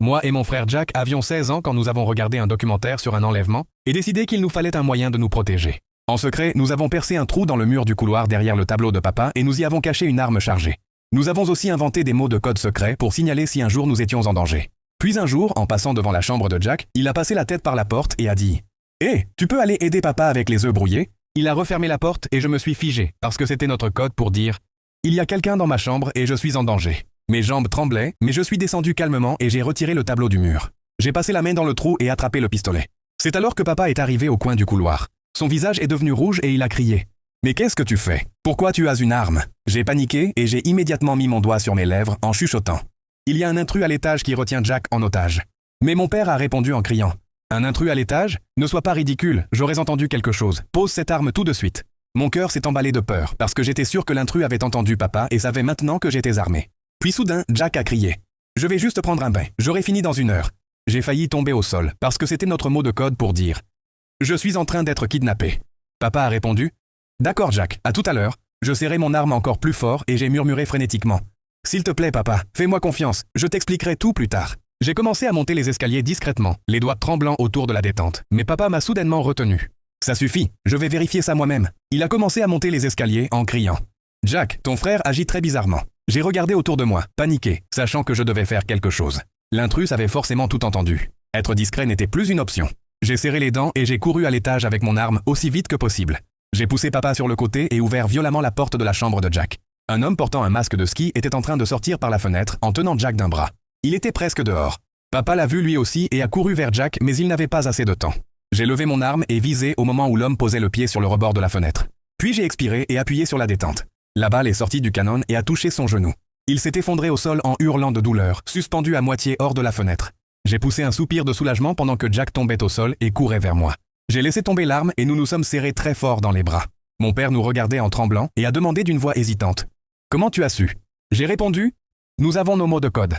Moi et mon frère Jack avions 16 ans quand nous avons regardé un documentaire sur un enlèvement et décidé qu'il nous fallait un moyen de nous protéger. En secret, nous avons percé un trou dans le mur du couloir derrière le tableau de papa et nous y avons caché une arme chargée. Nous avons aussi inventé des mots de code secret pour signaler si un jour nous étions en danger. Puis un jour, en passant devant la chambre de Jack, il a passé la tête par la porte et a dit « Hé, tu peux aller aider papa avec les œufs brouillés ?» Il a refermé la porte et je me suis figé parce que c'était notre code pour dire « Il y a quelqu'un dans ma chambre et je suis en danger ». Mes jambes tremblaient, mais je suis descendu calmement et j'ai retiré le tableau du mur. J'ai passé la main dans le trou et attrapé le pistolet. C'est alors que papa est arrivé au coin du couloir. Son visage est devenu rouge et il a crié « Mais qu'est-ce que tu fais? Pourquoi tu as une arme ?» J'ai paniqué et j'ai immédiatement mis mon doigt sur mes lèvres en chuchotant. Il y a un intrus à l'étage qui retient Jack en otage. Mais mon père a répondu en criant « Un intrus à l'étage? Ne sois pas ridicule, j'aurais entendu quelque chose. Pose cette arme tout de suite. » Mon cœur s'est emballé de peur parce que j'étais sûr que l'intrus avait entendu papa et savait maintenant que j'étais armé. Puis soudain, Jack a crié « Je vais juste prendre un bain, j'aurai fini dans 1 heure. » J'ai failli tomber au sol parce que c'était notre mot de code pour dire « Je suis en train d'être kidnappé. » Papa a répondu « D'accord Jack, à tout à l'heure. » Je serrai mon arme encore plus fort et j'ai murmuré frénétiquement « S'il te plaît papa, fais-moi confiance, je t'expliquerai tout plus tard. » J'ai commencé à monter les escaliers discrètement, les doigts tremblants autour de la détente, mais papa m'a soudainement retenu. « Ça suffit, je vais vérifier ça moi-même. » Il a commencé à monter les escaliers en criant « Jack, ton frère agit très bizarrement. » J'ai regardé autour de moi, paniqué, sachant que je devais faire quelque chose. L'intrus avait forcément tout entendu. Être discret n'était plus une option. J'ai serré les dents et j'ai couru à l'étage avec mon arme aussi vite que possible. J'ai poussé papa sur le côté et ouvert violemment la porte de la chambre de Jack. Un homme portant un masque de ski était en train de sortir par la fenêtre en tenant Jack d'un bras. Il était presque dehors. Papa l'a vu lui aussi et a couru vers Jack, mais il n'avait pas assez de temps. J'ai levé mon arme et visé au moment où l'homme posait le pied sur le rebord de la fenêtre. Puis j'ai expiré et appuyé sur la détente. La balle est sortie du canon et a touché son genou. Il s'est effondré au sol en hurlant de douleur, suspendu à moitié hors de la fenêtre. J'ai poussé un soupir de soulagement pendant que Jack tombait au sol et courait vers moi. J'ai laissé tomber l'arme et nous nous sommes serrés très fort dans les bras. Mon père nous regardait en tremblant et a demandé d'une voix hésitante « Comment tu as su ?» J'ai répondu « Nous avons nos mots de code.